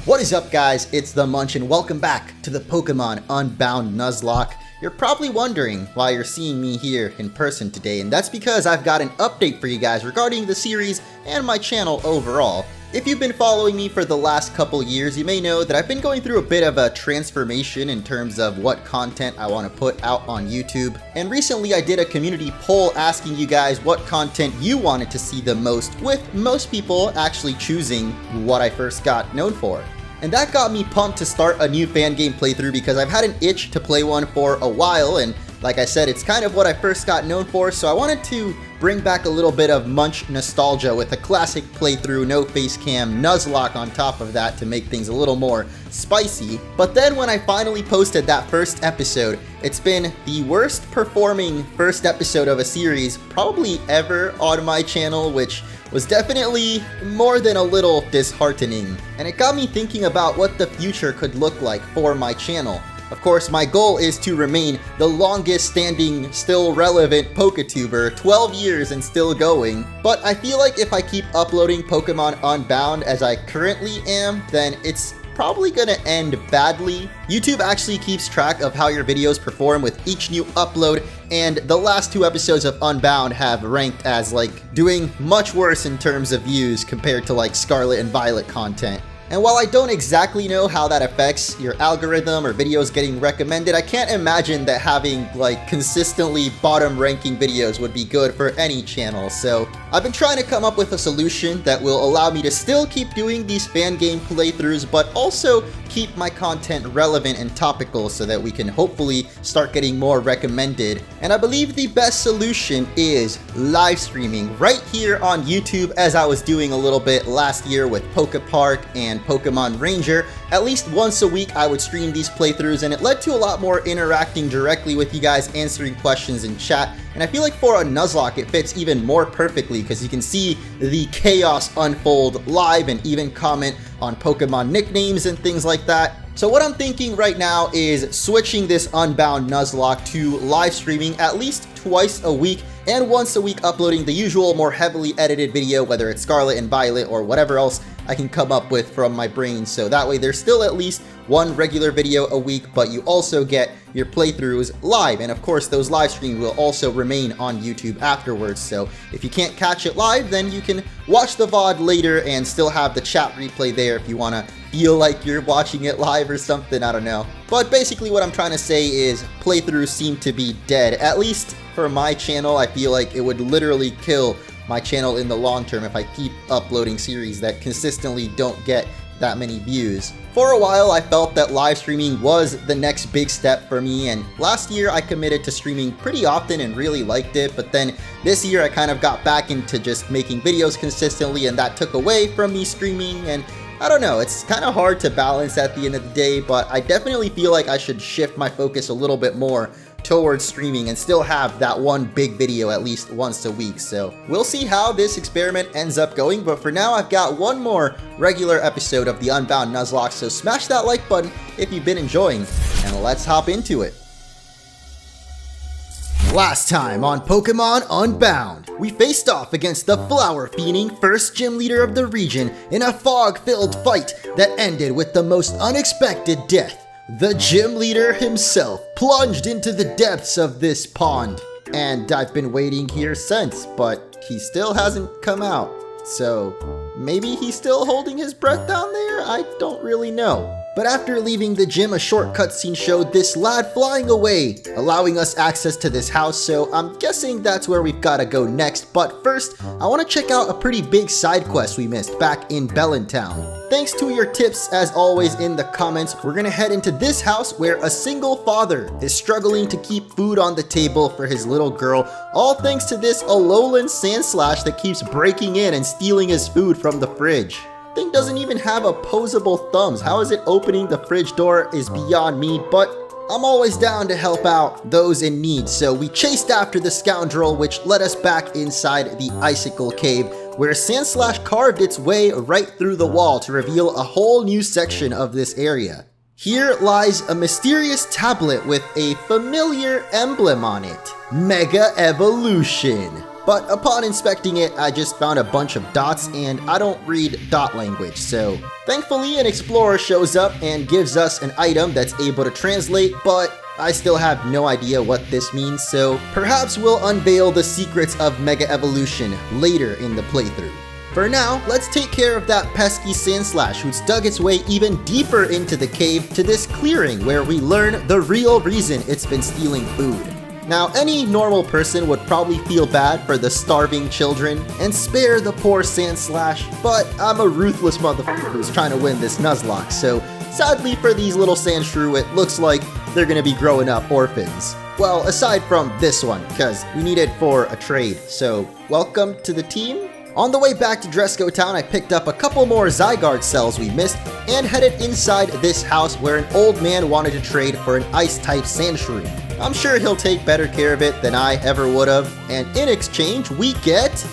What is up, guys? It's the Munch and welcome back to the Pokemon Unbound Nuzlocke. You're probably wondering why you're seeing me here in person today, and that's because I've got an update for you guys regarding the series and my channel overall. If you've been following me for the last couple years, you may know that I've been going through a bit of a transformation in terms of what content I want to put out on YouTube. And recently I did a community poll asking you guys what content you wanted to see the most, with most people actually choosing what I first got known for. And that got me pumped to start a new fan game playthrough because I've had an itch to play one for a while, and like I said, it's kind of what I first got known for, so I wanted to bring back a little bit of Munch nostalgia with a classic playthrough, no face cam, Nuzlocke on top of that to make things a little more spicy. But then when I finally posted that first episode, it's been the worst performing first episode of a series probably ever on my channel, which was definitely more than a little disheartening. And it got me thinking about what the future could look like for my channel. Of course, my goal is to remain the longest standing, still relevant PokeTuber, 12 years and still going. But I feel like if I keep uploading Pokemon Unbound as I currently am, then it's probably gonna end badly. YouTube actually keeps track of how your videos perform with each new upload, and the last two episodes of Unbound have ranked as like doing much worse in terms of views compared to like Scarlet and Violet content. And while I don't exactly know how that affects your algorithm or videos getting recommended, I can't imagine that having like consistently bottom ranking videos would be good for any channel. So I've been trying to come up with a solution that will allow me to still keep doing these fan game playthroughs, but also keep my content relevant and topical so that we can hopefully start getting more recommended. And I believe the best solution is live streaming right here on YouTube, as I was doing a little bit last year with Pokepark and Pokemon Ranger. At least once a week I would stream these playthroughs, and it led to a lot more interacting directly with you guys, answering questions in chat. And I feel like for a Nuzlocke it fits even more perfectly because you can see the chaos unfold live and even comment on Pokemon nicknames and things like that. So what I'm thinking right now is switching this Unbound Nuzlocke to live streaming at least twice a week, and once a week uploading the usual more heavily edited video, whether it's Scarlet and Violet or whatever else I can come up with from my brain. So that way there's still at least one regular video a week, but you also get your playthroughs live. And of course those live streams will also remain on YouTube afterwards. So if you can't catch it live, then you can watch the VOD later and still have the chat replay there if you want to feel like you're watching it live or something, I don't know. But basically what I'm trying to say is playthroughs seem to be dead. At least for my channel, I feel like it would literally kill my channel in the long term if I keep uploading series that consistently don't get that many views. For a while I felt that live streaming was the next big step for me, and last year I committed to streaming pretty often and really liked it, but then this year I kind of got back into just making videos consistently, and that took away from me streaming. And I don't know, it's kind of hard to balance at the end of the day, but I definitely feel like I should shift my focus a little bit more towards streaming and still have that one big video at least once a week. So we'll see how this experiment ends up going, but for now I've got one more regular episode of the Unbound Nuzlocke, so smash that like button if you've been enjoying, and let's hop into it. Last time on Pokemon Unbound, we faced off against the flower-fiending first gym leader of the region in a fog-filled fight that ended with the most unexpected death. The gym leader himself plunged into the depths of this pond, and I've been waiting here since, but he still hasn't come out. So maybe he's still holding his breath down there? I don't really know. But after leaving the gym, a short cutscene showed this lad flying away, allowing us access to this house, so I'm guessing that's where we've gotta go next. But first, I wanna check out a pretty big side quest we missed back in Bellintown. Thanks to your tips, as always, in the comments, we're gonna head into this house where a single father is struggling to keep food on the table for his little girl, all thanks to this Alolan Sandslash that keeps breaking in and stealing his food from the fridge. Thing doesn't even have opposable thumbs. How is it opening the fridge door is beyond me, but I'm always down to help out those in need. So we chased after the scoundrel, which led us back inside the Icicle Cave, where Sandslash carved its way right through the wall to reveal a whole new section of this area. Here lies a mysterious tablet with a familiar emblem on it, Mega Evolution. but upon inspecting it, I just found a bunch of dots and I don't read dot language, so thankfully an explorer shows up and gives us an item that's able to translate, but I still have no idea what this means, so perhaps we'll unveil the secrets of Mega Evolution later in the playthrough. For now, let's take care of that pesky Sandslash who's dug its way even deeper into the cave to this clearing where we learn the real reason it's been stealing food. Now, any normal person would probably feel bad for the starving children and spare the poor Sandslash, but I'm a ruthless motherfucker who's trying to win this Nuzlocke, so sadly for these little Sandshrew, it looks like they're gonna be growing up orphans. Well, aside from this one, because we need it for a trade, so welcome to the team. On the way back to Dresco Town, I picked up a couple more Zygarde cells we missed and headed inside this house where an old man wanted to trade for an Ice-type Sandshrew. I'm sure he'll take better care of it than I ever would have, and in exchange we get...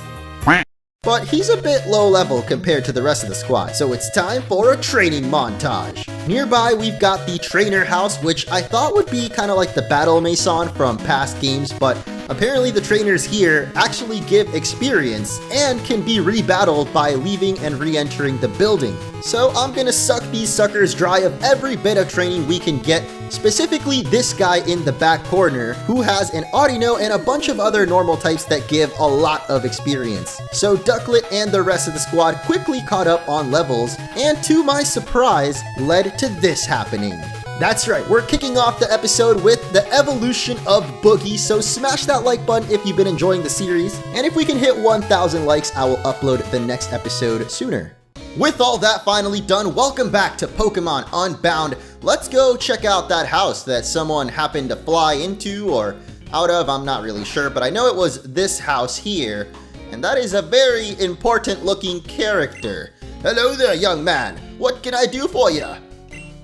But he's a bit low level compared to the rest of the squad, so it's time for a training montage. Nearby we've got the trainer house, which I thought would be kind of like the battle maison from past games, but apparently the trainers here actually give experience and can be rebattled by leaving and re-entering the building. So I'm gonna suck these suckers dry of every bit of training we can get, specifically this guy in the back corner who has an Audino and a bunch of other normal types that give a lot of experience. So Ducklet and the rest of the squad quickly caught up on levels, and to my surprise, led to this happening. That's right, we're kicking off the episode with the evolution of Boogie, so smash that like button if you've been enjoying the series, and if we can hit 1,000 likes, I will upload the next episode sooner. With all that finally done, welcome back to Pokemon Unbound. Let's go check out that house that someone happened to fly into or out of, I'm not really sure, but I know it was this house here, and that is a very important looking character. Hello there, young man. What can I do for you?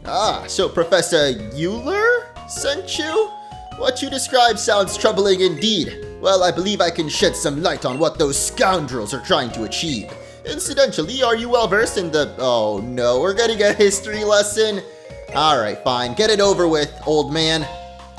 Ah, so Professor Euler sent you? What you describe sounds troubling indeed. Well, I believe I can shed some light on what those scoundrels are trying to achieve. Incidentally, are you well versed in the... Oh no, we're getting a history lesson? Alright, fine. Get it over with, old man.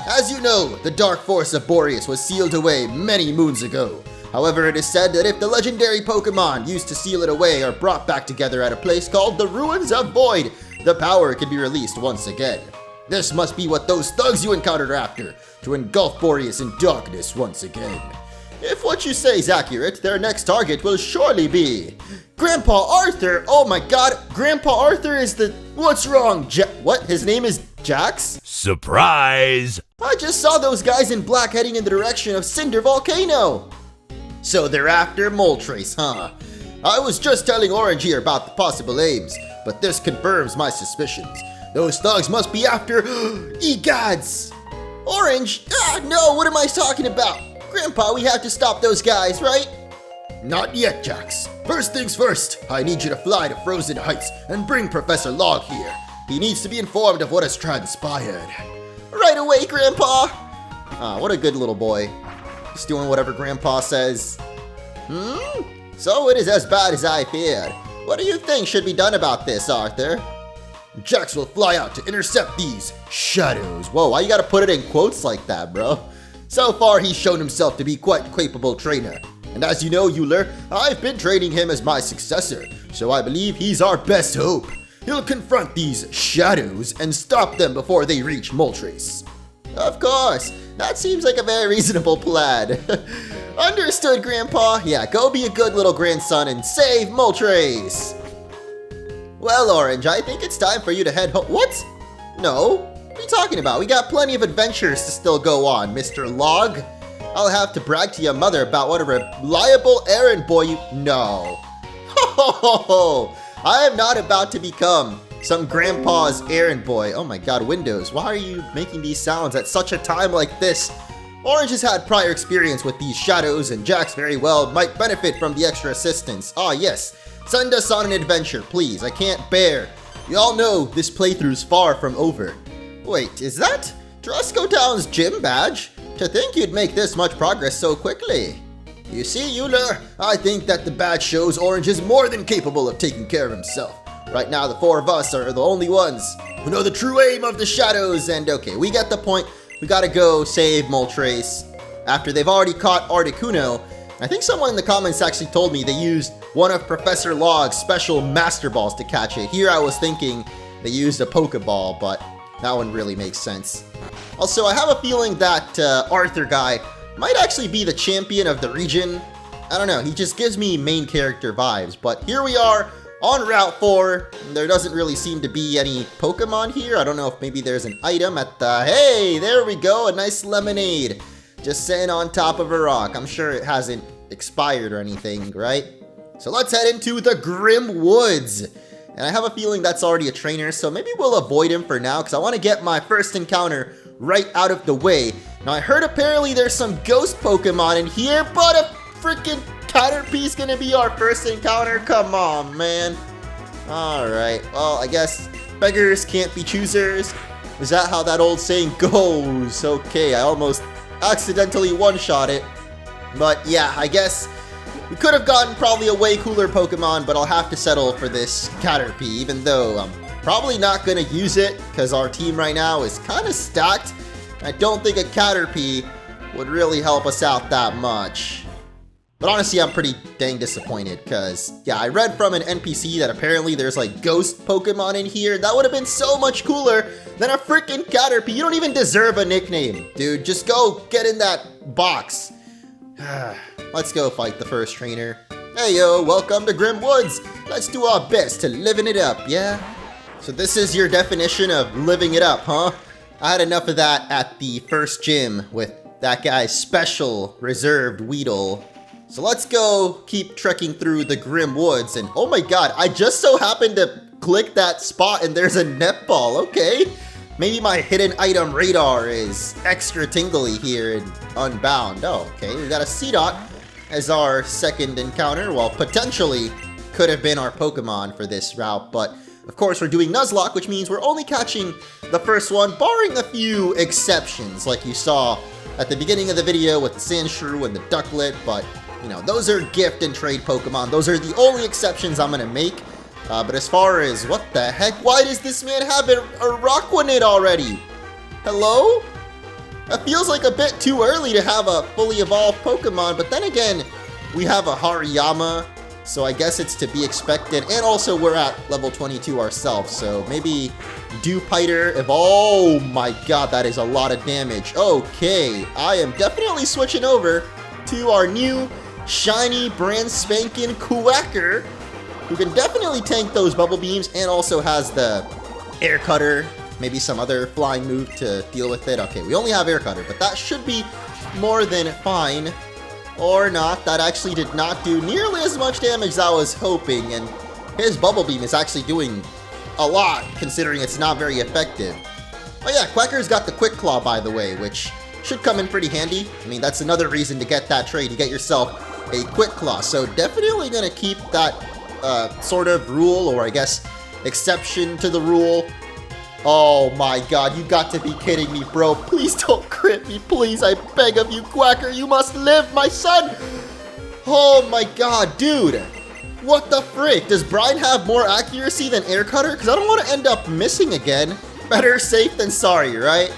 As you know, the dark force of Boreas was sealed away many moons ago. However, it is said that if the legendary Pokemon used to seal it away are brought back together at a place called the Ruins of Void, the power can be released once again. This must be what those thugs you encountered are after, to engulf Boreas in darkness once again. If what you say is accurate, their next target will surely be Grandpa Arthur. Oh my god, Grandpa Arthur is the... What's wrong, what? His name is Jax? Surprise! I just saw those guys in black heading in the direction of Cinder Volcano. So they're after Moltres, huh? I was just telling Orange here about the possible aims, but this confirms my suspicions. Those thugs must be after Egads. Orange? Ah, no, what am I talking about? Grandpa, we have to stop those guys, right? Not yet, Jax. First things first, I need you to fly to Frozen Heights and bring Professor Log here. He needs to be informed of what has transpired. Right away, Grandpa. Ah, what a good little boy. Just doing whatever Grandpa says. So it is as bad as I feared. What do you think should be done about this, Arthur? Jax will fly out to intercept these shadows. Whoa, why you gotta put it in quotes like that, bro? So far, he's shown himself to be quite a capable trainer. And as you know, Euler, I've been training him as my successor, so I believe he's our best hope. He'll confront these shadows and stop them before they reach Moltres. Of course, that seems like a very reasonable plan. Understood, Grandpa. Yeah, go be a good little grandson and save Moltres. Well, Orange, I think it's time for you to head home. What? No. What are you talking about? We got plenty of adventures to still go on, Mr. Log. I'll have to brag to your mother about what a reliable errand boy you... No. Ho ho ho! I am not about to become some grandpa's errand boy. Oh my god, Windows, why are you making these sounds at such a time like this? Orange has had prior experience with these shadows, and Jax very well might benefit from the extra assistance. Ah yes, send us on an adventure, please. I can't bear. You all know this playthrough's far from over. Wait, is that Dresco Town's gym badge? To think you'd make this much progress so quickly. You see, Euler, I think that the badge shows Orange is more than capable of taking care of himself. Right now, the four of us are the only ones who know the true aim of the shadows, and okay, we get the point. We gotta go save Moltres. After they've already caught Articuno, I think someone in the comments actually told me they used one of Professor Log's special Master Balls to catch it. Here I was thinking they used a Pokeball, but that one really makes sense. Also, I have a feeling that Arthur guy might actually be the champion of the region. I don't know, he just gives me main character vibes. But here we are on Route 4. There doesn't really seem to be any Pokemon here. I don't know if maybe there's an item at the... Hey, there we go, a nice lemonade. Just sitting on top of a rock. I'm sure it hasn't expired or anything, right? So let's head into the Grim Woods. And I have a feeling that's already a trainer, so maybe we'll avoid him for now because I want to get my first encounter right out of the way. Now I heard apparently there's some ghost Pokemon in here, but a freaking Caterpie's gonna be our first encounter? Come on, man. Alright, well, I guess beggars can't be choosers. Is that how that old saying goes? Okay, I almost accidentally one-shot it. But yeah, I guess we could have gotten probably a way cooler Pokemon, but I'll have to settle for this Caterpie, even though I'm probably not going to use it because our team right now is kind of stacked. I don't think a Caterpie would really help us out that much. But honestly, I'm pretty dang disappointed because, yeah, I read from an NPC that apparently there's like ghost Pokemon in here. That would have been so much cooler than a freaking Caterpie. You don't even deserve a nickname, dude. Just go get in that box. Let's go fight the first trainer. Hey yo, welcome to Grim Woods. Let's do our best to living it up, yeah? So this is your definition of living it up, huh? I had enough of that at the first gym with that guy's special reserved Weedle. So let's go keep trekking through the Grim Woods, and oh my god, I just so happened to click that spot and there's a netball, okay. Maybe my hidden item radar is extra tingly here in Unbound. Oh, okay, we got a Seedot as our second encounter. Well, potentially could have been our Pokemon for this route, but of course we're doing Nuzlocke, which means we're only catching the first one, barring a few exceptions, like you saw at the beginning of the video with the Sandshrew and the Ducklet, but you know, those are gift and trade Pokemon. Those are the only exceptions I'm gonna make. But as far as, what the heck? Why does this man have a Rockwanid already? Hello? That feels like a bit too early to have a fully evolved Pokemon, but then again, we have a Hariyama, so I guess it's to be expected. And also, we're at level 22 ourselves, so maybe Dewpider evolve. Oh my god, that is a lot of damage. Okay, I am definitely switching over to our new shiny brand spanking Quacker, who can definitely tank those bubble beams and also has the air cutter, maybe some other flying move to deal with it. Okay, we only have air cutter, but that should be more than fine. Or not. That actually did not do nearly as much damage as I was hoping, and his bubble beam is actually doing a lot considering it's not very effective. Oh yeah, Quacker's got the Quick Claw, by the way, which should come in pretty handy. I mean, that's another reason to get that trade. You get yourself a Quick Claw, so definitely gonna keep that sort of rule, or I guess exception to the rule. Oh my god, you got to be kidding me, bro. Please don't crit me, please. I beg of you, Quacker. You must live, my son. Oh my god, dude. What the frick? Does Brian have more accuracy than Air Cutter? Because I don't want to end up missing again. Better safe than sorry, right?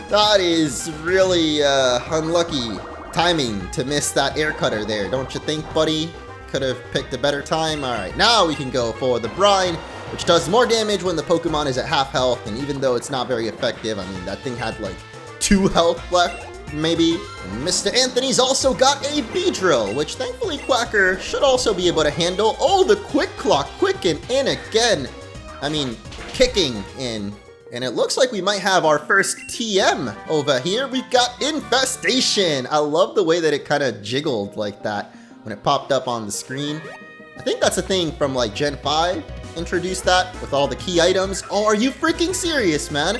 That is really unlucky timing to miss that Air Cutter there, don't you think, buddy? Could have picked a better time. Alright, now we can go for the Brine, which does more damage when the Pokemon is at half health, and even though it's not very effective, I mean, that thing had like 2 health left, maybe. And Mr. Anthony's also got a Beedrill, which thankfully Quacker should also be able to handle. Oh, the Quick Claw, quicken in again. I mean, kicking in. And it looks like we might have our first TM over here. We've got Infestation. I love the way that it kind of jiggled like that when it popped up on the screen. I think that's a thing from like Gen 5. Introduced that with all the key items. Oh, are you freaking serious, man?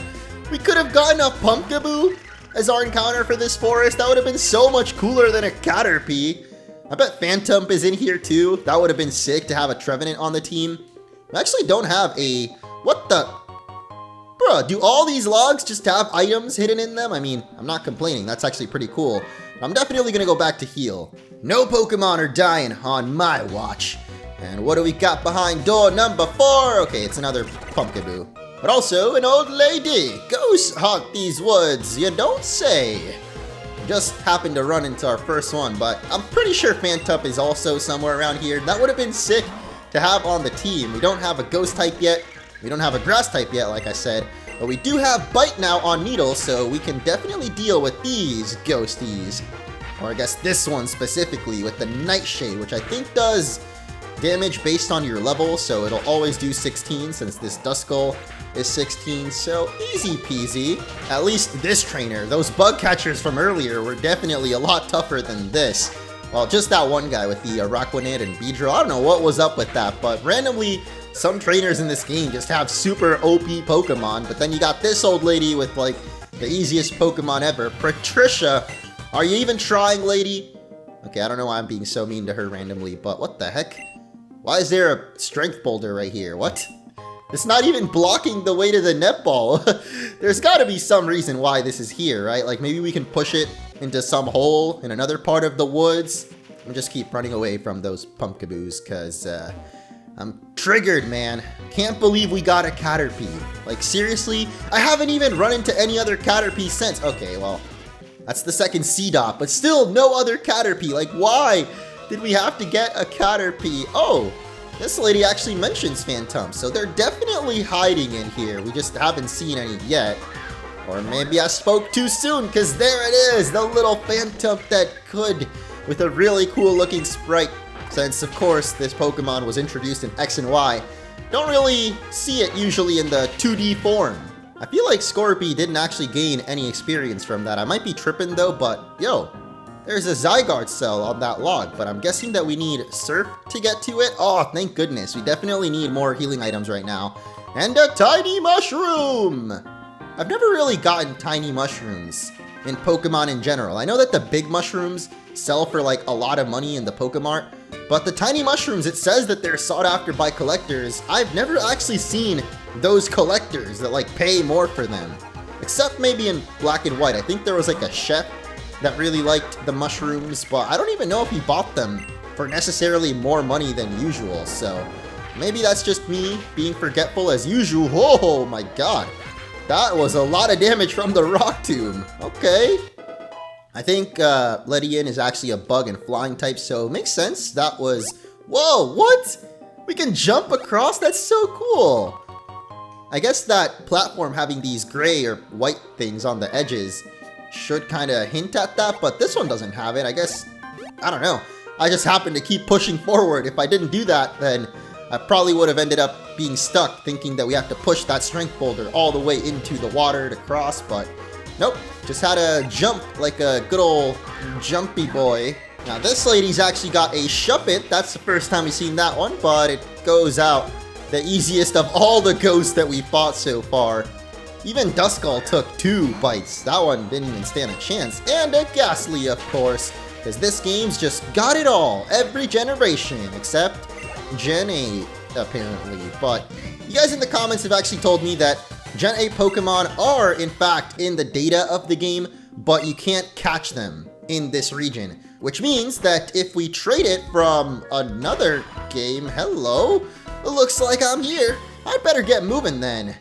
We could have gotten a Pumpkaboo as our encounter for this forest. That would have been so much cooler than a Caterpie. I bet Phantump is in here too. That would have been sick to have a Trevenant on the team. We actually don't have a... What the... Bruh, do all these logs just have items hidden in them? I mean, I'm not complaining. That's actually pretty cool. I'm definitely going to go back to heal. No Pokemon are dying on my watch. And what do we got behind door number 4? Okay, it's another Pumpkaboo. But also an old lady. Ghost haunt these woods, you don't say. just happened to run into our first one, but I'm pretty sure Phantump is also somewhere around here. That would have been sick to have on the team. We don't have a ghost type yet. We don't have a grass type yet, like I said. But we do have Bite now on Needle, so we can definitely deal with these ghosties. Or I guess this one specifically with the Nightshade, which I think does damage based on your level, so it'll always do 16 since this Duskull is 16, so easy peasy. At least this trainer, those bug catchers from earlier were definitely a lot tougher than this. Well, just that one guy with the Araquanid and Beedrill, I don't know what was up with that, but randomly, some trainers in this game just have super OP Pokemon, but then you got this old lady with like the easiest Pokemon ever, Patricia. Are you even trying, lady? Okay, I don't know why I'm being so mean to her randomly, but what the heck? Why is there a strength boulder right here? What? It's not even blocking the way to the netball. There's got to be some reason why this is here, right? Like maybe we can push it into some hole in another part of the woods. And just keep running away from those Pumpkaboos because I'm triggered, man. Can't believe we got a Caterpie. Like seriously? I haven't even run into any other Caterpie since. Okay, well, that's the second C-Dot, but still no other Caterpie. Like why did we have to get a Caterpie? Oh, this lady actually mentions Phantump, so they're definitely hiding in here. We just haven't seen any yet. Or maybe I spoke too soon, because there it is, the little Phantump that could, with a really cool looking sprite. Since, of course, this Pokemon was introduced in X and Y, don't really see it usually in the 2D form. I feel like Scorpy didn't actually gain any experience from that. I might be tripping though, but yo, there's a Zygarde cell on that log, but I'm guessing that we need Surf to get to it. Oh, thank goodness. We definitely need more healing items right now. And a Tiny Mushroom! I've never really gotten Tiny Mushrooms in Pokemon in general. I know that the big mushrooms sell for like a lot of money in the Pokemart, but the Tiny Mushrooms, it says that they're sought after by collectors. I've never actually seen those collectors that like pay more for them. Except maybe in Black and White. I think there was like a chef that really liked the mushrooms, but I don't even know if he bought them for necessarily more money than usual, so maybe that's just me being forgetful as usual. Oh my god, that was a lot of damage from the Rock Tomb. Okay. I think Ledian is actually a bug and flying type, so it makes sense. That was... Whoa, what? We can jump across? That's so cool. I guess that platform having these gray or white things on the edges should kind of hint at that, but this one doesn't have it. I guess, I don't know. I just happened to keep pushing forward. If I didn't do that, then I probably would have ended up being stuck thinking that we have to push that strength boulder all the way into the water to cross, but nope. Just had to jump like a good old jumpy boy. Now this lady's actually got a Shuppet. That's the first time we've seen that one, but it goes out the easiest of all the ghosts that we fought so far. Even Duskull took 2 bites. That one didn't even stand a chance. And a Ghastly, of course, because this game's just got it all. Every generation, except Gen 8, apparently. But you guys in the comments have actually told me that Gen 8 Pokemon are, in fact, in the data of the game, but you can't catch them in this region. Which means that if we trade it from another game, hello, it looks like I'm here. I'd better get moving then.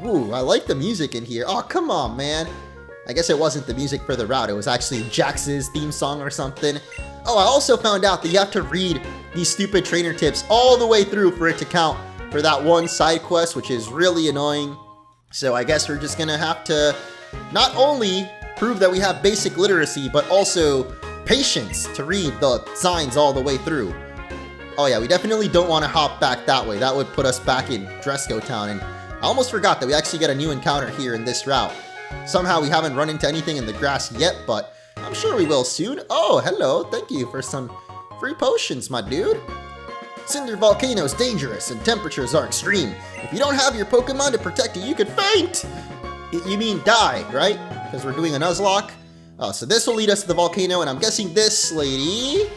Ooh, I like the music in here. Oh, come on, man. I guess it wasn't the music for the route. It was actually Jax's theme song or something. Oh, I also found out that you have to read these stupid trainer tips all the way through for it to count for that one side quest, which is really annoying. So I guess we're just gonna have to not only prove that we have basic literacy, but also patience to read the signs all the way through. Oh yeah, we definitely don't want to hop back that way. That would put us back in Dresco Town, and I almost forgot that we actually get a new encounter here in this route. Somehow we haven't run into anything in the grass yet, but I'm sure we will soon. Oh, hello. Thank you for some free potions, my dude. Cinder Volcano is dangerous and temperatures are extreme. If you don't have your Pokemon to protect you, you could faint. You mean die, right? Because we're doing a Nuzlocke. Oh, so this will lead us to the volcano, and I'm guessing this lady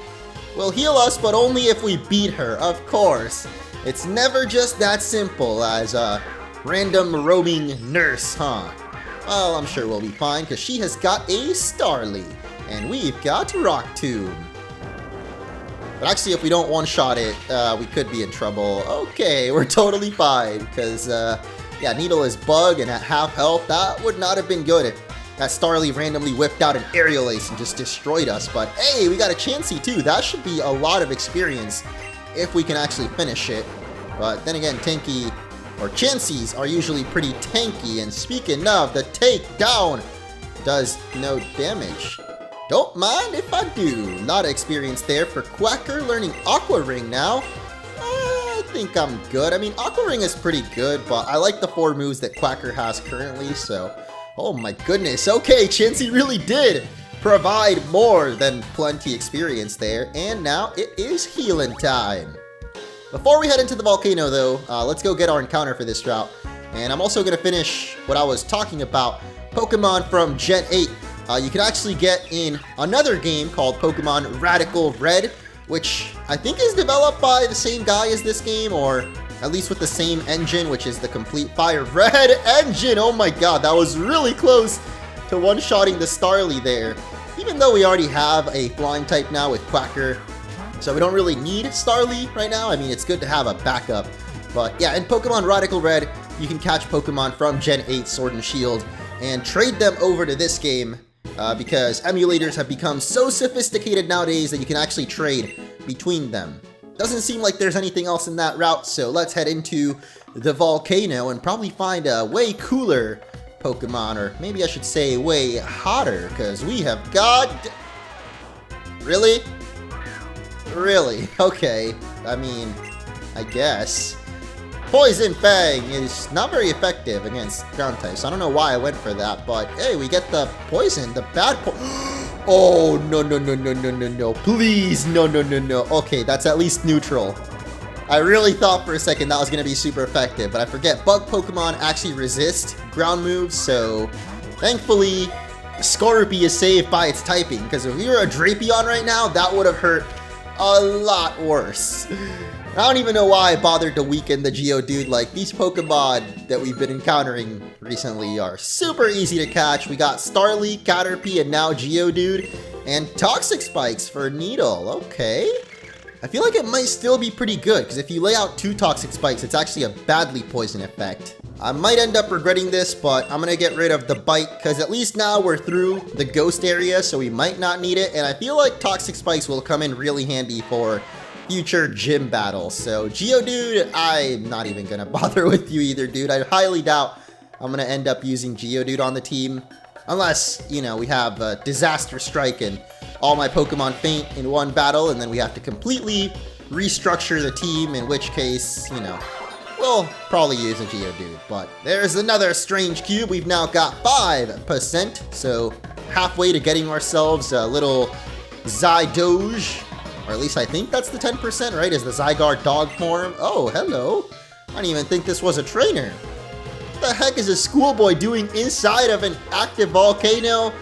will heal us, but only if we beat her, of course. It's never just that simple as a random roaming nurse, huh? Well, I'm sure we'll be fine, because she has got a Starly, and we've got Rock Tomb. But actually, if we don't one-shot it, we could be in trouble. Okay, we're totally fine, because, yeah, Needle is bug, and at half health, that would not have been good. that Starly randomly whipped out an Aerial Ace and just destroyed us. But hey, we got a Chansey too. That should be a lot of experience if we can actually finish it. But then again, Tanky or Chanseys are usually pretty tanky. And speaking of, the takedown does no damage. Don't mind if I do. A lot of experience there for Quacker, learning Aqua Ring now. I think I'm good. I mean, Aqua Ring is pretty good, but I like the 4 moves that Quacker has currently, so... Oh my goodness. Okay, Chansey really did provide more than plenty experience there, and now it is healing time. Before we head into the volcano, though, let's go get our encounter for this route. And I'm also going to finish what I was talking about, Pokemon from Gen 8. You can actually get in another game called Pokemon Radical Red, which I think is developed by the same guy as this game, or at least with the same engine, which is the Complete Fire Red engine. Oh my god, that was really close to one-shotting the Starly there. Even though we already have a flying type now with Quacker, so we don't really need Starly right now. I mean, it's good to have a backup. But yeah, in Pokemon Radical Red, you can catch Pokemon from Gen 8 Sword and Shield and trade them over to this game. Because emulators have become so sophisticated nowadays that you can actually trade between them. Doesn't seem like there's anything else in that route, so let's head into the volcano and probably find a way cooler Pokemon, or maybe I should say way hotter, because we have got... Really? Really? Okay. I mean, I guess. Poison Fang is not very effective against ground types. I don't know why I went for that, but hey, we get the poison, the bad Oh, no. Please, no. Okay, that's at least neutral. I really thought for a second that was going to be super effective, but I forget bug Pokemon actually resist ground moves, so thankfully, Scorpy is saved by its typing, because if we were a Drapion right now, that would have hurt a lot worse. I don't even know why I bothered to weaken the Geodude. Like, these Pokemon that we've been encountering recently are super easy to catch. We got Starly, Caterpie, and now Geodude. And Toxic Spikes for Needle. Okay. I feel like it might still be pretty good, because if you lay out 2 Toxic Spikes, it's actually a badly poison effect. I might end up regretting this, but I'm going to get rid of the Bite, because at least now we're through the Ghost area, so we might not need it. And I feel like Toxic Spikes will come in really handy for future gym battles. So Geodude, I'm not even gonna bother with you either, dude. I highly doubt I'm gonna end up using Geodude on the team, unless, you know, we have a Disaster Strike and all my Pokemon faint in one battle, and then we have to completely restructure the team, in which case, you know, we'll probably use a Geodude. But there's another strange cube. We've now got 5%, so halfway to getting ourselves a little Zydoge. Or at least I think that's the 10%, right? Is the Zygarde dog form? Oh, hello. I didn't even think this was a trainer. What the heck is a schoolboy doing inside of an active volcano?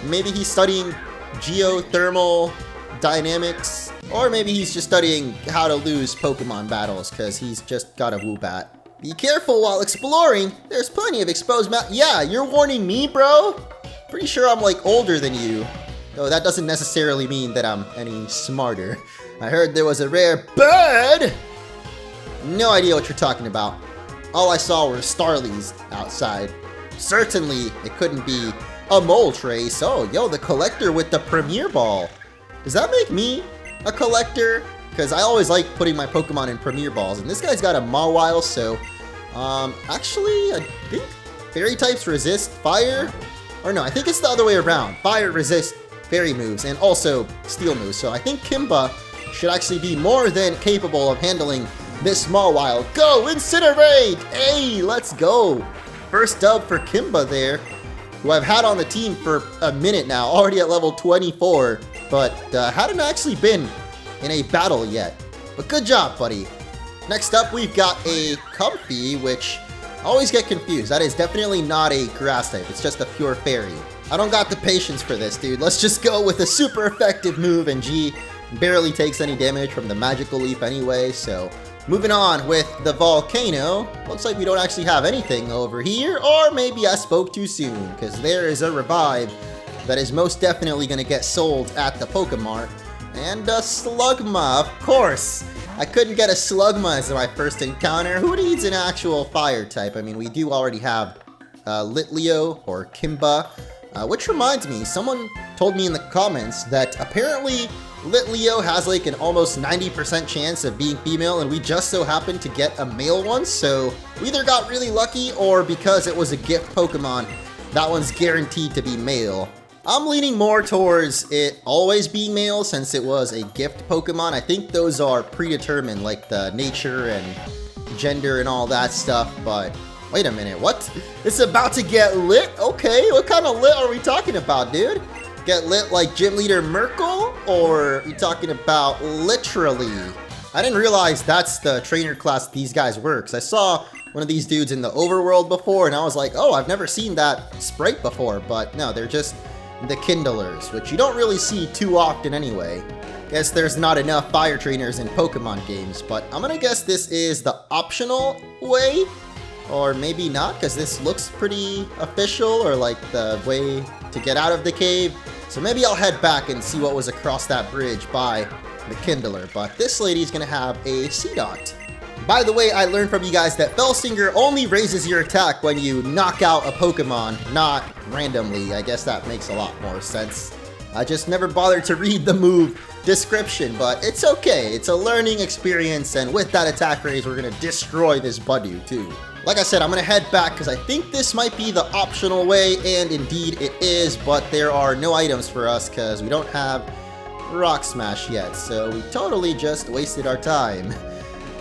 Maybe he's studying geothermal dynamics. Or maybe he's just studying how to lose Pokemon battles, because he's just got a Woobat. Be careful while exploring. There's plenty of exposed map. Yeah, you're warning me, bro? Pretty sure I'm like older than you. Though that doesn't necessarily mean that I'm any smarter. I heard there was a rare bird! No idea what you're talking about. All I saw were Starlies outside. Certainly, it couldn't be a Moltres. Oh, yo, the collector with the Premier Ball. Does that make me a collector? Because I always like putting my Pokemon in Premier Balls. And this guy's got a Mawile, so... actually, I think Fairy types resist Fire. Or no, I think it's the other way around. Fire resists Fairy moves and also Steel moves. So I think Kimba should actually be more than capable of handling this Mawile. Go, Incinerate! Hey, let's go. First dub for Kimba there, who I've had on the team for a minute now, already at level 24, but hadn't actually been in a battle yet. But good job, buddy. Next up, we've got a Comfey, which I always get confused. That is definitely not a grass type. It's just a pure fairy. I don't got the patience for this, dude. Let's just go with a super effective move, and G barely takes any damage from the Magical Leaf anyway, so moving on with the volcano. Looks like we don't actually have anything over here, or maybe I spoke too soon, because there is a revive that is most definitely going to get sold at the Pokemart. And a Slugma, of course. I couldn't get a Slugma as my first encounter. Who needs an actual fire type? I mean, we do already have Litleo or Kimba. Which reminds me, someone told me in the comments that apparently Lit Leo has like an almost 90% chance of being female, and we just so happened to get a male one, so we either got really lucky or because it was a gift Pokemon, that one's guaranteed to be male. I'm leaning more towards it always being male since it was a gift Pokemon. I think those are predetermined, like the nature and gender and all that stuff, but wait a minute, what? It's about to get lit? Okay, what kind of lit are we talking about, dude? Get lit like Gym Leader Merkle, or are you talking about literally? I didn't realize that's the trainer class these guys were, because I saw one of these dudes in the overworld before, and I was like, oh, I've never seen that sprite before, but no, they're just the Kindlers, which you don't really see too often anyway. Guess there's not enough fire trainers in Pokemon games, but I'm gonna guess this is the optional way, or maybe not, because this looks pretty official, or like the way to get out of the cave. So maybe I'll head back and see what was across that bridge by the Kindler, but this lady's gonna have a Seedot. By the way, I learned from you guys that Felsinger only raises your attack when you knock out a Pokemon, not randomly. I guess that makes a lot more sense. I just never bothered to read the move description, but it's okay. It's a learning experience, and with that attack raise, we're gonna destroy this Budew too. Like I said, I'm gonna head back because I think this might be the optional way, and indeed it is, but there are no items for us because we don't have Rock Smash yet, so we totally just wasted our time.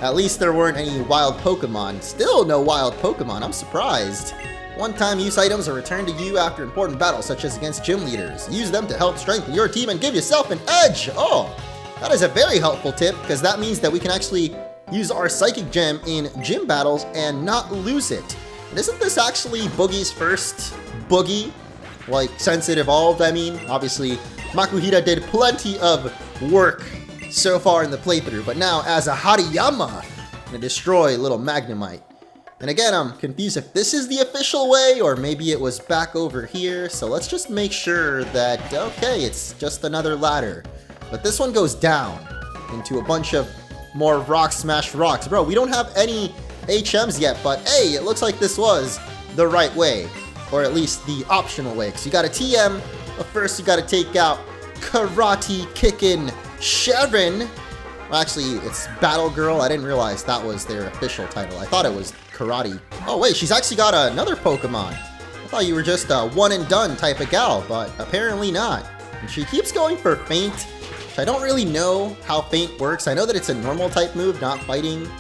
At least there weren't any wild Pokemon. Still no wild Pokemon, I'm surprised. One-time use items are returned to you after important battles, such as against gym leaders. Use them to help strengthen your team and give yourself an edge. Oh, that is a very helpful tip, because that means that we can actually use our Psychic Gem in gym battles and not lose it. And isn't this actually Boogie's first Boogie? Like, since it evolved, I mean. Obviously, Makuhita did plenty of work so far in the playthrough, but now as a Hariyama, I'm gonna destroy little Magnemite. And again, I'm confused if this is the official way or maybe it was back over here, so let's just make sure that, okay, it's just another ladder. But this one goes down into a bunch of more Rock Smash rocks. Bro, we don't have any HMs yet, but hey, it looks like this was the right way, or at least the optional way, because you got a TM, but first you gotta take out Karate Kickin' Sharon. Well, actually, it's Battle Girl. I didn't realize that was their official title. I thought it was Karate. Oh wait, she's actually got another Pokemon. I thought you were just a one and done type of gal, but apparently not. And she keeps going for Feint, which I don't really know how Feint works. I know that it's a normal type move, not fighting,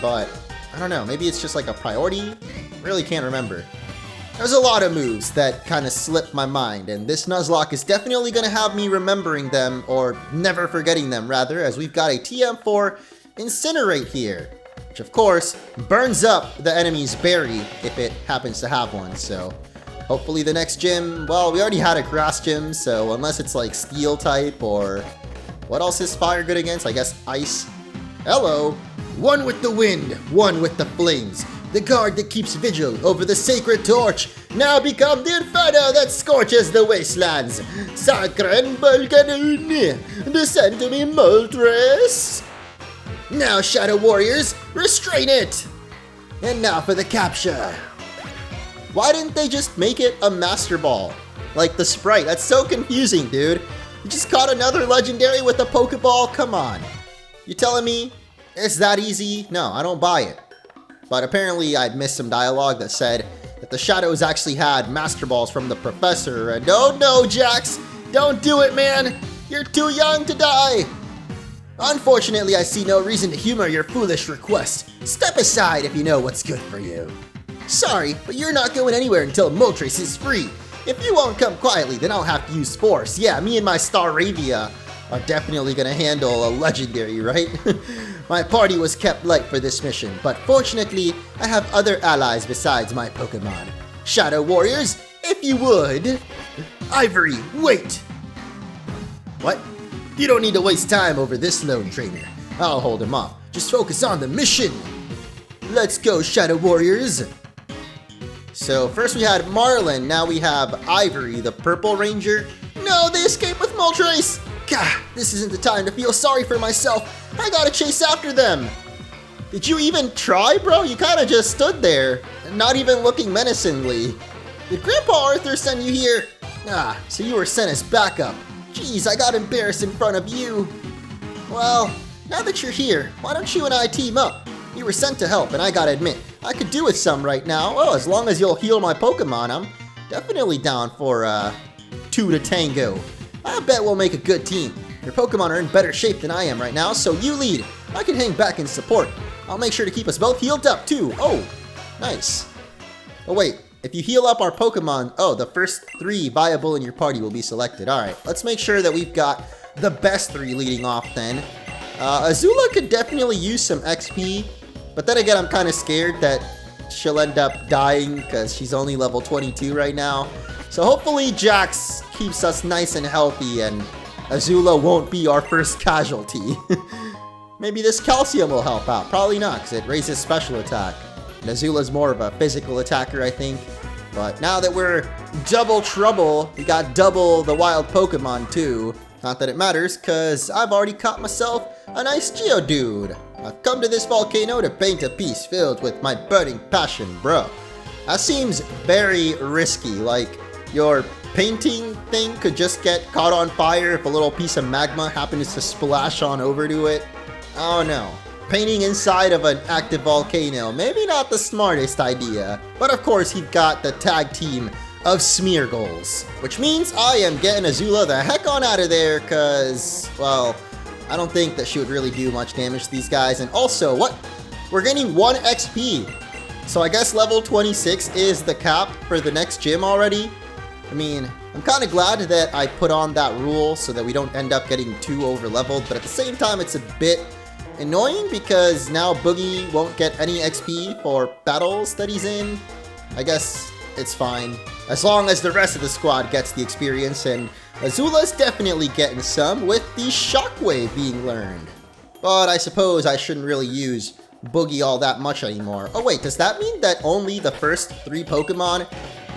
but I don't know. Maybe it's just like a priority? Really can't remember. There's a lot of moves that kind of slip my mind, and this Nuzlocke is definitely going to have me remembering them, or never forgetting them rather, as we've got a TM for Incinerate here, which of course burns up the enemy's berry if it happens to have one. So hopefully the next gym, well, we already had a grass gym, so unless it's like steel type, or what else is fire good against? I guess ice. Hello. One with the wind, one with the flames. The guard that keeps vigil over the sacred torch now become the inferno that scorches the wastelands. Cinder Volcano, descend to me, Moltres. Now, Shadow Warriors, restrain it. And now for the capture. Why didn't they just make it a Master Ball? Like the sprite, that's so confusing, dude. You just caught another legendary with a Pokeball? Come on. You telling me it's that easy? No, I don't buy it. But apparently I'd missed some dialogue that said that the Shadows actually had Master Balls from the Professor, and oh no, Jax, don't do it, man! You're too young to die! Unfortunately, I see no reason to humor your foolish request. Step aside if you know what's good for you. Sorry, but you're not going anywhere until Moltres is free. If you won't come quietly, then I'll have to use force. Yeah, me and my Staravia are definitely gonna handle a legendary, right? My party was kept light for this mission, but fortunately, I have other allies besides my Pokemon. Shadow Warriors, if you would. Ivory, wait! What? You don't need to waste time over this lone trainer. I'll hold him off. Just focus on the mission. Let's go, Shadow Warriors. So first we had Marlin, now we have Ivory, the Purple Ranger. No, they escaped with Moltres! Gah, this isn't the time to feel sorry for myself. I gotta chase after them. Did you even try, bro? You kinda just stood there, not even looking menacingly. Did Grandpa Arthur send you here? Ah, so you were sent as backup. Jeez, I got embarrassed in front of you. Well, now that you're here, why don't you and I team up? You were sent to help, and I gotta admit, I could do with some right now. Oh, as long as you'll heal my Pokemon, I'm definitely down for, 2 to tango. I bet we'll make a good team. Your Pokemon are in better shape than I am right now, so you lead. I can hang back and support. I'll make sure to keep us both healed up, too. Oh, nice. Oh, wait. If you heal up our Pokemon, oh, the first 3 viable in your party will be selected. Alright, let's make sure that we've got the best 3 leading off then. Azula could definitely use some XP, but then again, I'm kind of scared that she'll end up dying because she's only level 22 right now. So hopefully Jax keeps us nice and healthy and Azula won't be our first casualty. Maybe this calcium will help out. Probably not, because it raises special attack. And Azula's more of a physical attacker, I think. But now that we're double trouble, we got double the wild Pokemon too. Not that it matters, because I've already caught myself a nice Geodude. I've come to this volcano to paint a piece filled with my burning passion, bro. That seems very risky, like your painting thing could just get caught on fire if a little piece of magma happens to splash on over to it. Oh no. Painting inside of an active volcano, maybe not the smartest idea. But of course, you've got the tag team of Smeargulls, which means I am getting Azula the heck on out of there, cause, well, I don't think that she would really do much damage to these guys. And also, what? We're getting 1 XP. So I guess level 26 is the cap for the next gym already. I mean, I'm kind of glad that I put on that rule so that we don't end up getting too over leveled, but at the same time, it's a bit annoying because now Boogie won't get any XP for battles that he's in. I guess it's fine, as long as the rest of the squad gets the experience, and Azula's definitely getting some with the Shockwave being learned. But I suppose I shouldn't really use Boogie all that much anymore. Oh wait, does that mean that only the first 3 Pokemon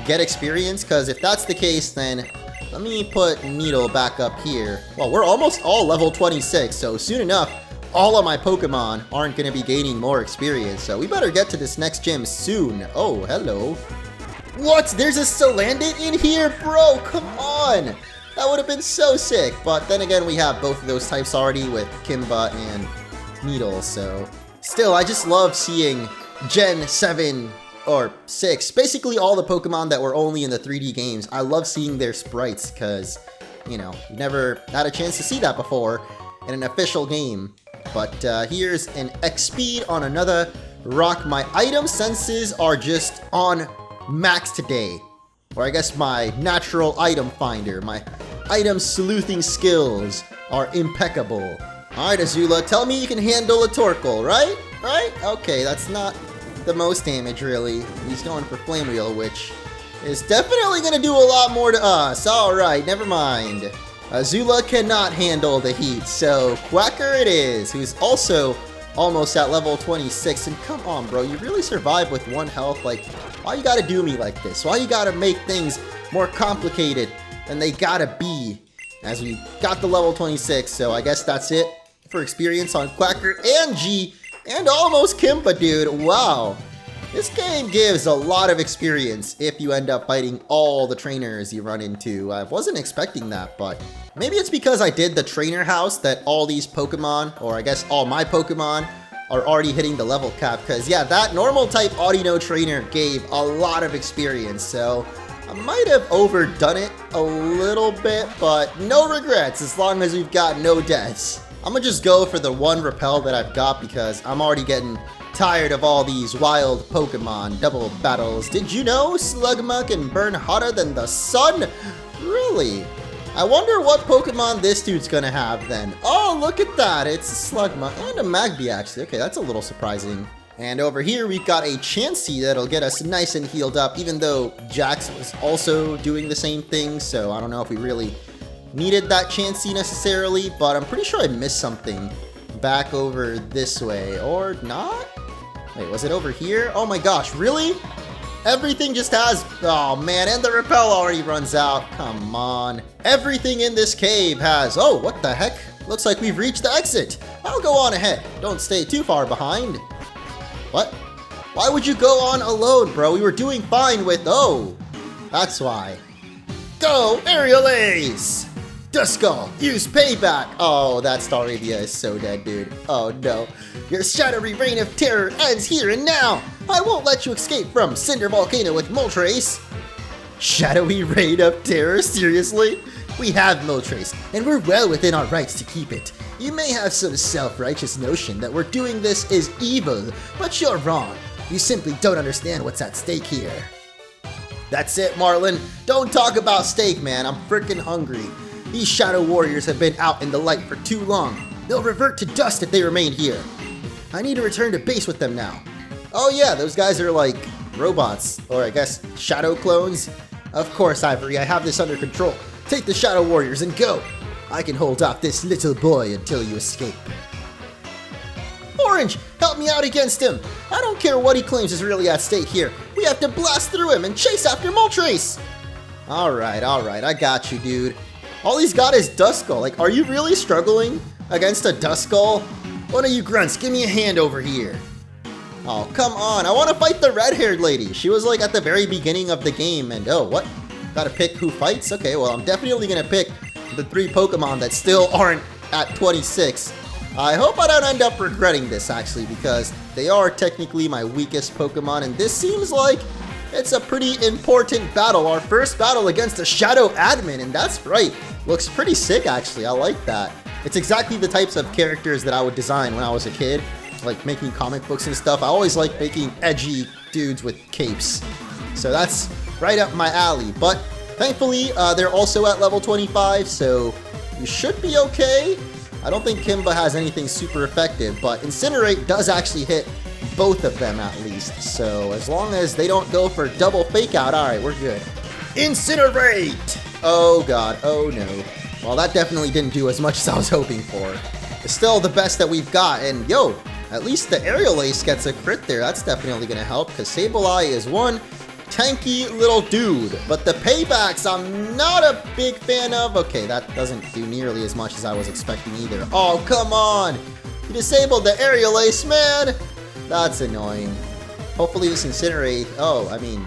get experience? Because if that's the case, then let me put Needle back up here. Well, we're almost all level 26, so soon enough, all of my Pokemon aren't going to be gaining more experience, so we better get to this next gym soon. Oh, hello. What? There's a Salandit in here? Bro, come on! That would have been so sick, but then again, we have both of those types already with Kimba and Needle, so... Still, I just love seeing Gen 7 or 6, basically all the Pokemon that were only in the 3D games. I love seeing their sprites, because, you know, you never had a chance to see that before in an official game. But here's an X speed on another rock. My item senses are just on max today. Or I guess my natural item finder, my item sleuthing skills are impeccable. Alright, Azula, tell me you can handle a Torkoal, right? Right? Okay, that's not the most damage, really. He's going for Flame Wheel, which is definitely going to do a lot more to us. Alright, never mind. Azula cannot handle the heat, so Quacker it is, who's also almost at level 26. And come on, bro, you really survive with 1 health? Like, why you gotta do me like this? Why you gotta make things more complicated than they gotta be? As we got the level 26, so I guess that's it for experience on Quacker and G, and almost Kimba, dude. Wow. This game gives a lot of experience if you end up fighting all the trainers you run into. I wasn't expecting that, but maybe it's because I did the trainer house that all these Pokemon, or I guess all my Pokemon, are already hitting the level cap. Because yeah, that normal type Audino trainer gave a lot of experience, so I might have overdone it a little bit, but no regrets as long as we've got no deaths. I'm gonna just go for the 1 repel that I've got because I'm already getting tired of all these wild Pokemon double battles. Did you know Slugma can burn hotter than the sun? Really? I wonder what Pokemon this dude's gonna have then. Oh, look at that. It's a Slugma and a Magby, actually. Okay, that's a little surprising. And over here, we've got a Chansey that'll get us nice and healed up, even though Jax was also doing the same thing. So I don't know if we really needed that Chansey necessarily, but I'm pretty sure I missed something back over this way, or not? Wait, was it over here? Oh my gosh, really? Everything just has... Oh man, and the repel already runs out. Come on. Everything in this cave has... Oh, what the heck? Looks like we've reached the exit. I'll go on ahead. Don't stay too far behind. What? Why would you go on alone, bro? We were doing fine with... Oh, that's why. Go, Aerial Ace! Duskull, use payback! Oh, that Staravia is so dead, dude. Oh no. Your shadowy reign of terror ends here and now! I won't let you escape from Cinder Volcano with Moltres! Shadowy reign of terror? Seriously? We have Moltres, and we're well within our rights to keep it. You may have some self-righteous notion that we're doing this is evil, but you're wrong. You simply don't understand what's at stake here. That's it, Marlin. Don't talk about steak, man. I'm freaking hungry. These Shadow Warriors have been out in the light for too long. They'll revert to dust if they remain here. I need to return to base with them now. Oh yeah, those guys are like robots, or I guess shadow clones. Of course, Ivory, I have this under control. Take the Shadow Warriors and go. I can hold off this little boy until you escape. Orange, help me out against him. I don't care what he claims is really at stake here. We have to blast through him and chase after Moltres. Alright, I got you, dude. All he's got is Duskull. Like, are you really struggling against a Duskull? One of you grunts, give me a hand over here. Oh, come on. I want to fight the red-haired lady. She was like at the very beginning of the game and oh, what? Gotta pick who fights? Okay, well, I'm definitely gonna pick the 3 Pokemon that still aren't at 26. I hope I don't end up regretting this, actually, because they are technically my weakest Pokemon, and this seems like it's a pretty important battle. Our first battle against a Shadow Admin, and that's right. Looks pretty sick, actually. I like that. It's exactly the types of characters that I would design when I was a kid, like making comic books and stuff. I always like making edgy dudes with capes. So that's right up my alley. But thankfully, they're also at level 25, so you should be okay. I don't think Kimba has anything super effective, but Incinerate does actually hit both of them at least. So as long as they don't go for double fake out, all right, we're good. Incinerate! Oh god, oh no. Well, that definitely didn't do as much as I was hoping for. It's still the best that we've got, and yo, at least the Aerial Ace gets a crit there. That's definitely gonna help, because Sableye is one tanky little dude. But the paybacks, I'm not a big fan of. Okay, that doesn't do nearly as much as I was expecting either. Oh, come on! You disabled the Aerial Ace, man! That's annoying. Hopefully this Incinerate... Oh, I mean...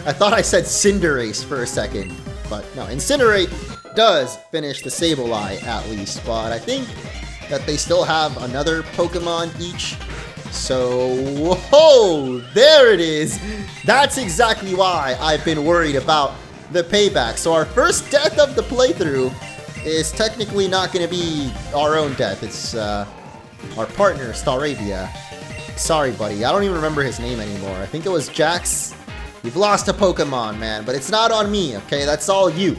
I thought I said Cinderace for a second. But no, Incinerate does finish the Sableye at least. But I think that they still have another Pokemon each. So, whoa, there it is. That's exactly why I've been worried about the payback. So our first death of the playthrough is technically not going to be our own death. It's our partner, Staravia. Sorry, buddy. I don't even remember his name anymore. I think it was Jax. You've lost a Pokemon, man, but it's not on me, okay? That's all you.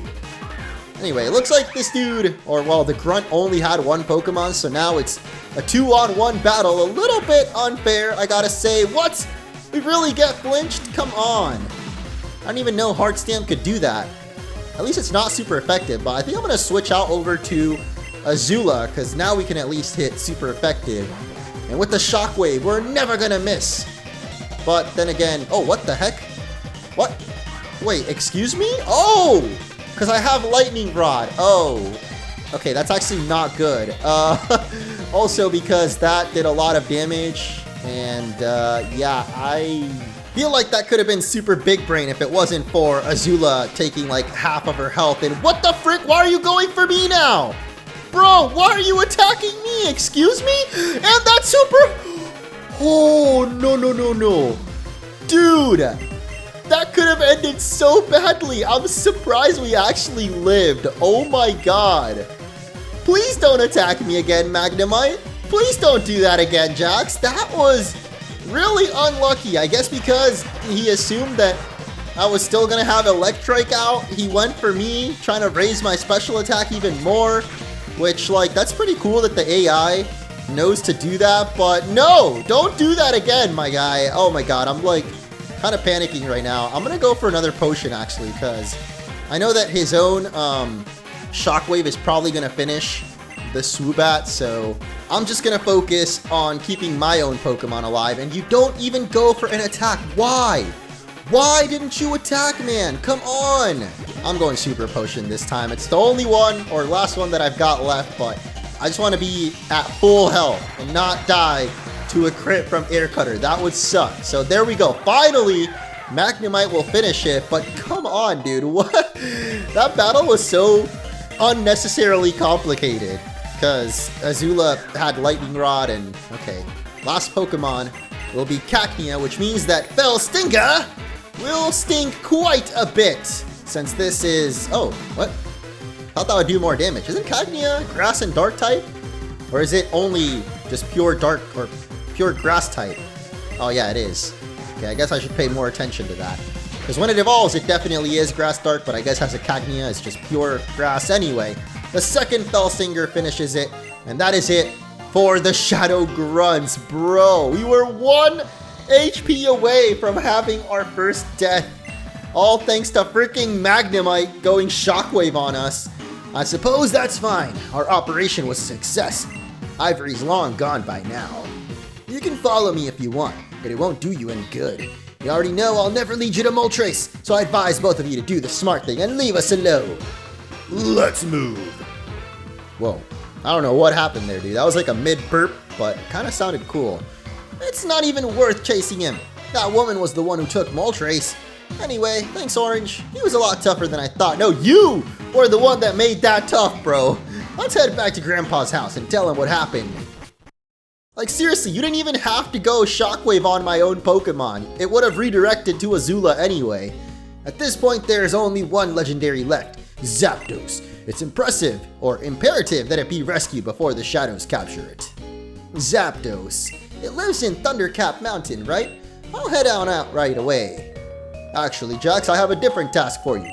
Anyway, it looks like this dude, or well, the grunt only had one Pokemon, so now it's a 2-on-1 battle. A little bit unfair, I gotta say. What? We really get flinched? Come on. I don't even know Heart Stamp could do that. At least it's not super effective, but I think I'm gonna switch out over to Azula, because now we can at least hit super effective. And with the Shockwave, we're never gonna miss. But then again, oh, what the heck? What? Wait, excuse me? Oh! Because I have Lightning Rod. Oh. Okay, that's actually not good. Also because that did a lot of damage. And, yeah, I feel like that could have been super big brain if it wasn't for Azula taking, like, half of her health. And what the frick? Why are you going for me now? Bro, why are you attacking me? Excuse me? And that's super... Oh, no, no, no, no. Dude. That could have ended so badly. I'm surprised we actually lived. Oh my god. Please don't attack me again, Magnemite. Please don't do that again, Jax. That was really unlucky. I guess because he assumed that I was still going to have Electrike out. He went for me, trying to raise my special attack even more. Which, like, that's pretty cool that the AI knows to do that. But no, don't do that again, my guy. Oh my god, I'm like... kind of panicking right now. I'm gonna go for another potion actually, because I know that his own Shockwave is probably gonna finish the Swoobat, so I'm just gonna focus on keeping my own Pokemon alive. And you don't even go for an attack. Why? Why didn't you attack, man? Come on! I'm going Super Potion this time. It's the only one, or last one that I've got left, but I just want to be at full health and not die to a crit from Air Cutter. That would suck. So there we go. Finally, Magnemite will finish it, but come on, dude, what? That battle was so unnecessarily complicated, because Azula had Lightning Rod and, okay, last Pokemon will be Cacnea, which means that Fell Stinger will sting quite a bit, since this is, oh, what? Thought that would do more damage. Isn't Cacnea grass and dark type? Or is it only just pure dark or pure grass type? Oh yeah, it is. Okay, I guess I should pay more attention to that. Because when it evolves, it definitely is grass dark, but I guess as a Cacnea, it's just pure grass anyway. The second Fellstinger finishes it, and that is it for the Shadow Grunts. Bro, we were 1 HP away from having our first death. All thanks to freaking Magnemite going Shockwave on us. I suppose that's fine. Our operation was a success. Ivory's long gone by now. You can follow me if you want, but it won't do you any good. You already know I'll never lead you to Moltres, so I advise both of you to do the smart thing and leave us alone. Let's move. Whoa, I don't know what happened there, dude. That was like a mid-burp, but it kind of sounded cool. It's not even worth chasing him. That woman was the one who took Moltres. Anyway, thanks, Orange. He was a lot tougher than I thought. No, you were the one that made that tough, bro. Let's head back to Grandpa's house and tell him what happened. Like, seriously, you didn't even have to go Shockwave on my own Pokemon. It would have redirected to Azula anyway. At this point, there is only one legendary left, Zapdos. It's impressive, or imperative, that it be rescued before the shadows capture it. Zapdos. It lives in Thundercap Mountain, right? I'll head on out right away. Actually, Jax, I have a different task for you.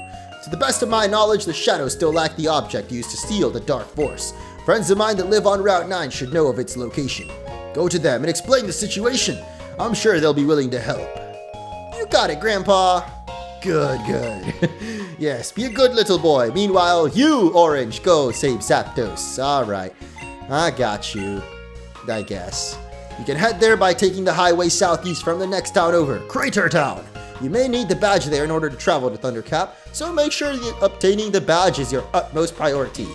To the best of my knowledge, the shadows still lack the object used to steal the Dark Force. Friends of mine that live on Route 9 should know of its location. Go to them and explain the situation. I'm sure they'll be willing to help. You got it, Grandpa. Good, good. Yes, be a good little boy. Meanwhile, you, Orange, go save Zapdos. Alright, I got you, I guess. You can head there by taking the highway southeast from the next town over, Crater Town. You may need the badge there in order to travel to Thundercap, so make sure that obtaining the badge is your utmost priority.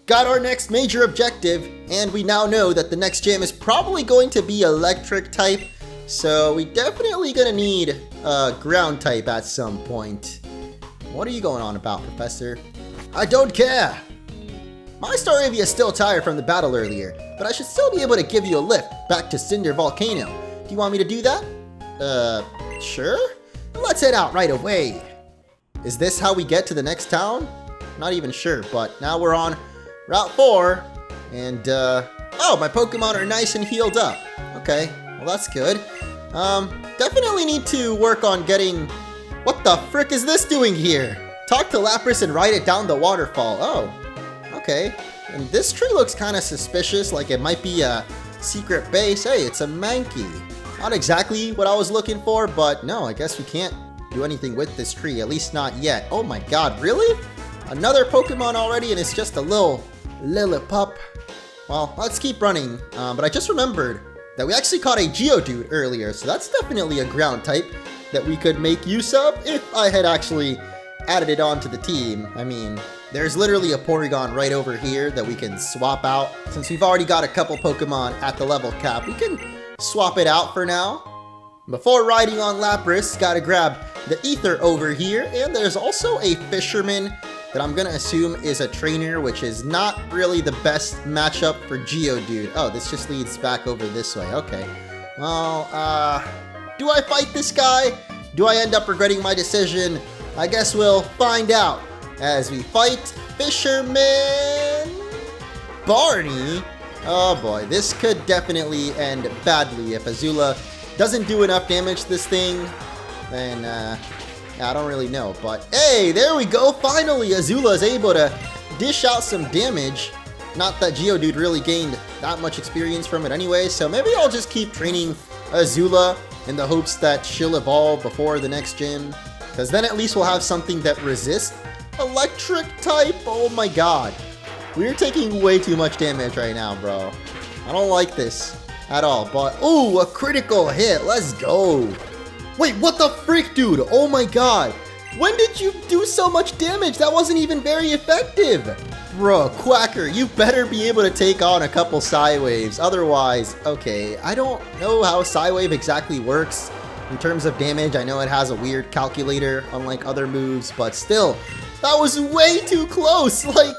Got our next major objective, and we now know that the next gym is probably going to be electric type, so we definitely gonna need a ground type at some point. What are you going on about, Professor? I don't care! My Staravia is still tired from the battle earlier, but I should still be able to give you a lift back to Cinder Volcano. Do you want me to do that? Sure? Let's head out right away. Is this how we get to the next town? Not even sure, but now we're on Route 4, and, oh, my Pokemon are nice and healed up. Okay, well that's good. Definitely need to work on getting... What the frick is this doing here? Talk to Lapras and ride it down the waterfall. Oh, okay. And this tree looks kind of suspicious, like it might be a secret base. Hey, it's a Mankey. Not exactly what I was looking for, but no, I guess we can't do anything with this tree, at least not yet. Oh my god, really? Another Pokemon already, and it's just a little pup. Well, let's keep running. But I just remembered that we actually caught a Geodude earlier, so that's definitely a ground type that we could make use of if I had actually added it onto the team. I mean, there's literally a Porygon right over here that we can swap out. Since we've already got a couple Pokemon at the level cap, we can swap it out for now. Before riding on Lapras, gotta grab the Ether over here, and there's also a Fisherman that I'm gonna assume is a trainer, which is not really the best matchup for Geodude. Oh, this just leads back over this way. Okay. Well, do I fight this guy? Do I end up regretting my decision? I guess we'll find out as we fight Fisherman Barney. Oh boy, this could definitely end badly. If Azula doesn't do enough damage to this thing, then I don't really know. But hey, there we go. Finally, Azula is able to dish out some damage. Not that Geodude really gained that much experience from it anyway, so maybe I'll just keep training Azula in the hopes that she'll evolve before the next gym, because then at least we'll have something that resists electric type. Oh my god. We're taking way too much damage right now, bro. I don't like this at all, but ooh, a critical hit. Let's go. Wait, what the frick, dude? Oh my god. When did you do so much damage? That wasn't even very effective. Bro, Quacker, you better be able to take on a couple Psywaves. Otherwise, okay, I don't know how Psywave exactly works. In terms of damage, I know it has a weird calculator, unlike other moves, but still, that was way too close. Like,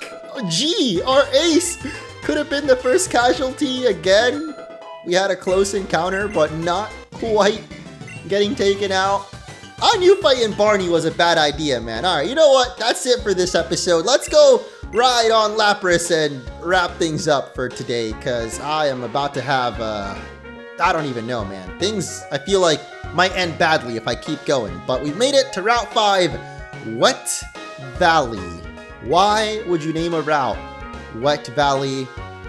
gee, our ace could have been the first casualty again. We had a close encounter, but not quite getting taken out. I knew fighting Barney was a bad idea, man. All right, you know what? That's it for this episode. Let's go ride on Lapras and wrap things up for today, because I am about to have, I don't even know, man. Things, I feel like, might end badly if I keep going. But we've made it to Route 5, Wet Valley. Why would you name a route Wet Valley?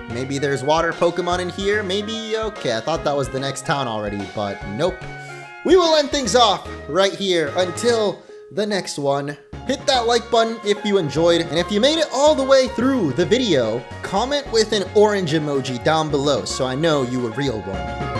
Maybe there's water Pokemon in here. Maybe, okay, I thought that was the next town already, but nope. We will end things off right here until the next one. Hit that like button if you enjoyed, and if you made it all the way through the video, comment with an orange emoji down below so I know you a real one.